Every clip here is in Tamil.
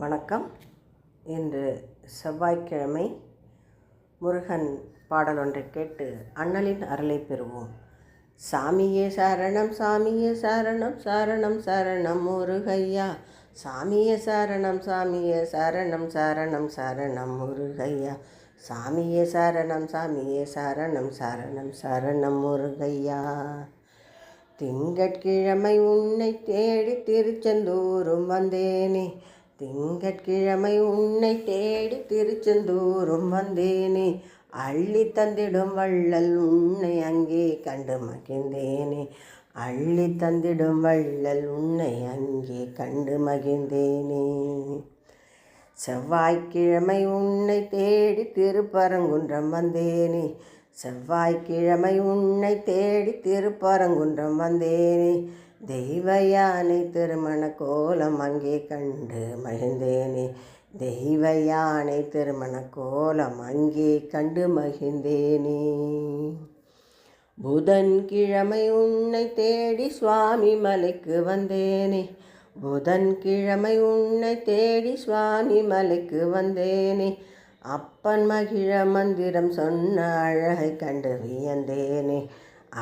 வணக்கம். இன்று செவ்வாய்க்கிழமை. முருகன் பாடல் ஒன்றை கேட்டு அண்ணலின் அருளை பெறுவோம். சாமியே சரணம், சாமியே சரணம், சரணம் சரணம் முருகையா. சாமியே சரணம், சாமியே சரணம், சரணம் சரணம் முருகையா. சாமியே சரணம், சாமியே சரணம், சரணம் சரணம் முருகையா. திங்கட்கிழமை உன்னை தேடி திருச்செந்தூரும் வந்தேனே. திங்கட்கிழமை உன்னை தேடி திருச்செந்தூரும் வந்தேனே. அள்ளி தந்திடும் வள்ளல் உன்னை அங்கே கண்டு மகிழ்ந்தேனே. அள்ளி தந்திடும் வள்ளல் உன்னை அங்கே கண்டு மகிழ்ந்தேனே. செவ்வாய்க்கிழமை உன்னை தேடி திருப்பரங்குன்றம் வந்தேனே. செவ்வாய்க்கிழமை உன்னை தேடி திருப்பரங்குன்றம் வந்தேனே. தெய்வ யானை திருமண கோலம் அங்கே கண்டு மகிழ்ந்தேனே. தெய்வ யானை திருமண கோலம் அங்கே கண்டு மகிழ்ந்தேனே. புதன்கிழமை உன்னை தேடி சுவாமி மலைக்கு வந்தேனே. புதன்கிழமை உன்னை தேடி சுவாமி மலைக்கு வந்தேனே. அப்பன் மகிழ மந்திரம் சொன்ன அழகை கண்டு வியந்தேனே.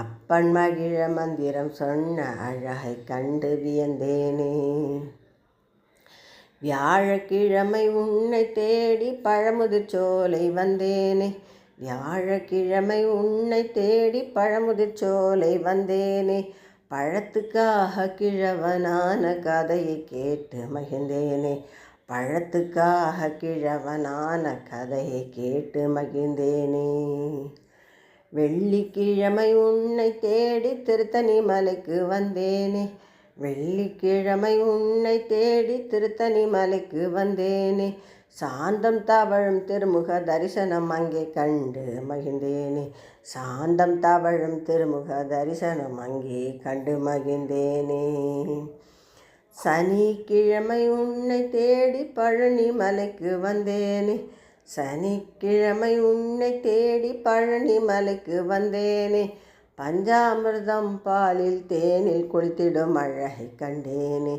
அப்பன் மகிழ மந்திரம் சொன்ன அழகை கண்டு வியந்தேனே. வியாழக்கிழமை உன்னை தேடி பழமுதிர் சோலை வந்தேனே. வியாழக்கிழமை உன்னை தேடி பழமுதிர் சோலை வந்தேனே. பழத்துக்காக கிழவனான கதையை கேட்டு மகிழ்ந்தேனே. பழத்துக்காக கிழவனான கதையை கேட்டு மகிழ்ந்தேனே. வெள்ளிக்கிழமை உன்னை தேடி திருத்தணி மலைக்கு வந்தேனே. வெள்ளிக்கிழமை உன்னை தேடி திருத்தணி மலைக்கு வந்தேனே. சாந்தம் தவழும் திருமுக தரிசனம் அங்கே கண்டு மகிழ்ந்தேனே. சாந்தம் தவழும் திருமுக தரிசனம் அங்கே கண்டு மகிழ்ந்தேனே. சனிக்கிழமை உன்னை தேடி பழனி மலைக்கு வந்தேனே. சனிக்கிழமை உன்னை தேடி பழனி மலைக்கு வந்தேனே. பஞ்சாமிர்தம் பாலில் தேனில் குளித்திடும் அழகை கண்டேனே.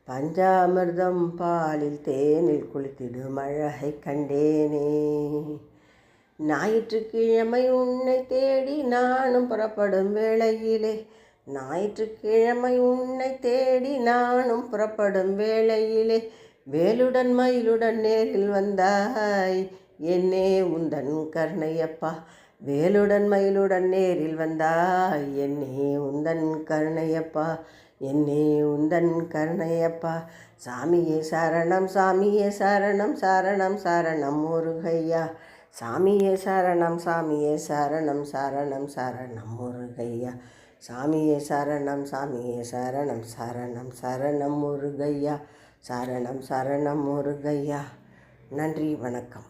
பஞ்சாமிர்தம் பாலில் தேனில் குளித்திடும் அழகை கண்டேனே. ஞாயிற்றுக்கிழமை உன்னை தேடி நானும் புறப்படும் வேளையிலே. ஞாயிற்றுக்கிழமை உன்னை தேடி நானும் புறப்படும் வேளையிலே. வேலுடன் மயிலுடன் நேரில் வந்தாய் என்னே உந்தன் கருணையப்பா. வேலுடன் மயிலுடன் நேரில் வந்தாய் என்னே உந்தன் கருணையப்பா. என்னே உந்தன் கருணையப்பா. சாமியே சரணம், சாமியே சரணம், சரணம் சரணம் முருகையா. சாமியே சரணம், சாமியே சரணம், சரணம் சரணம் முருகையா. சாமியே சரணம், சாமியே சரணம், சரணம் சரணம் முருகையா. சரணம் சரணம் முருகையா. நன்றி, வணக்கம்.